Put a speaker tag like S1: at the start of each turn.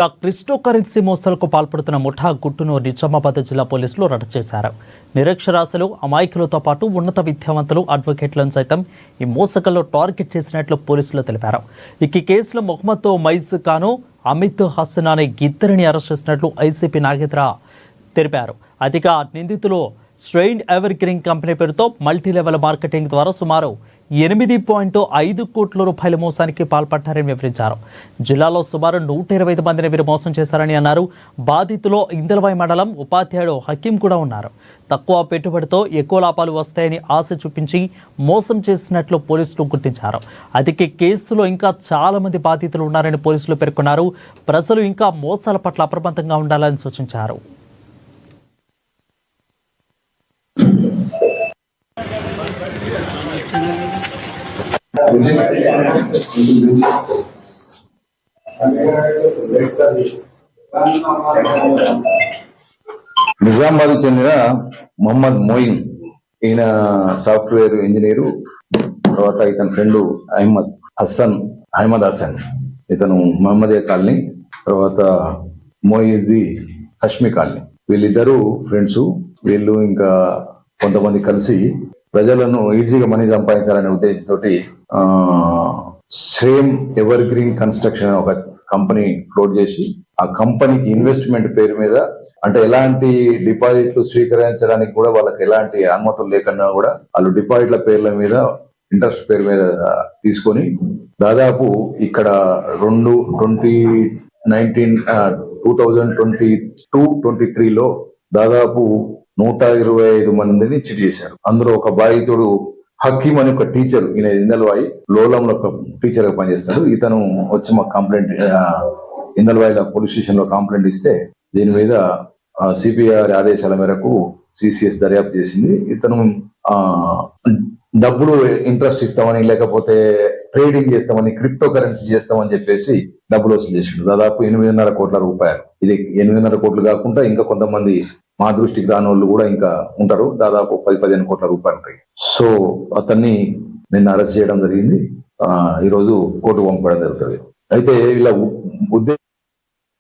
S1: Crypto currency మోసాలకు పాల్పడుతున్న ముఠా గుట్టును నిజామాబాద్ జిల్లా పోలీసులు రద్దు చేశారు. నిరక్షరాస్యులు, అమాయకులతో పాటు ఉన్నత విద్యావంతులు, అడ్వకేట్లను సైతం ఈ మోసకంలో టార్గెట్ చేసినట్లు పోలీసులు తెలిపారు. ఈ కేసులో మొహమ్మద్ మైజ్ ఖాను, అమిత్ హసన్ అనే ఇద్దరిని అరెస్ట్ చేసినట్లు ఐసీపీ నాగేంద్ర తెలిపారు. అధిక నిందితులు స్ట్రెయిన్ ఎవర్ గ్రీన్ కంపెనీ పేరుతో మల్టీ లెవెల్ మార్కెటింగ్ ద్వారా సుమారు 8.5 కోట్ల రూపాయల మోసానికి పాల్పడ్డారని వివరించారు. జిల్లాలో సుమారు 125 మందిని వీరు మోసం చేశారని అన్నారు. బాధితులో ఇందల్వాయి మండలం ఉపాధ్యాయుడు హకీం కూడా ఉన్నారు. తక్కువ పెట్టుబడితో ఎక్కువ లాభాలు వస్తాయని ఆశ చూపించి మోసం చేసినట్లు పోలీసులు గుర్తించారు. అయితే కేసులో ఇంకా చాలా మంది బాధితులు ఉన్నారని పోలీసులు పేర్కొన్నారు. ప్రజలు ఇంకా మోసాల పట్ల అప్రమత్తంగా ఉండాలని సూచించారు.
S2: నిజామాబాద్ చెందిన మొహమ్మద్ మోయిన్, ఈయన సాఫ్ట్వేర్ ఇంజనీరు. తర్వాత ఇతని ఫ్రెండ్ అహ్మద్ హసన్, ఇతను మహమ్మదీయ కాలనీ, తర్వాత మోయిజీ హష్మి కాలనీ. వీళ్ళిద్దరూ ఫ్రెండ్స్. వీళ్ళు ఇంకా కొంతమంది కలిసి ప్రజలను ఈజీగా మనీ సంపాదించాలనే ఉద్దేశంతో స్ట్రెయిన్ ఎవర్ గ్రీన్ కన్స్ట్రక్షన్ ఒక కంపెనీ ఫ్లోట్ చేసి, ఆ కంపెనీకి ఇన్వెస్ట్మెంట్ పేరు మీద, అంటే ఎలాంటి డిపాజిట్లు స్వీకరించడానికి కూడా వాళ్ళకి ఎలాంటి అనుమతులు లేకుండా కూడా వాళ్ళు డిపాజిట్ల పేర్ల మీద, ఇంట్రెస్ట్ పేరు మీద తీసుకొని దాదాపు ఇక్కడ 2022-23లో దాదాపు 125 మందిని చిట్ చేశారు. అందులో ఒక బాధితుడు హకీం అని ఒక టీచర్, ఈయన ఇందల్వాయి లోలంలో ఒక టీచర్ గా పనిచేస్తాడు. ఇతను వచ్చి మాకు కంప్లైంట్, ఇందల్వాయిలో పోలీస్ స్టేషన్ లో కంప్లైంట్ ఇస్తే దీని మీద సిపిఆర్ ఆదేశాల మేరకు సిసిఎస్ దర్యాప్తు చేసింది. ఇతను డబ్బులు ఇంట్రెస్ట్ ఇస్తామని, లేకపోతే ట్రేడింగ్ చేస్తామని, క్రిప్టో కరెన్సీ చేస్తామని చెప్పేసి డబ్బులు వసూలు చేసిండు. దాదాపు 8.5 కోట్ల రూపాయలు. ఇది 8.5 కోట్లు కాకుండా ఇంకా కొంతమంది మా దృష్టికి రాని వాళ్ళు కూడా ఇంకా ఉంటారు. దాదాపు 10-15 కోట్ల రూపాయలు ఉంటాయి. సో అతన్ని నిన్న అరెస్ట్ చేయడం జరిగింది. ఈరోజు కోర్టు పంపడం జరుగుతుంది. అయితే ఇలా ఉద్దేశం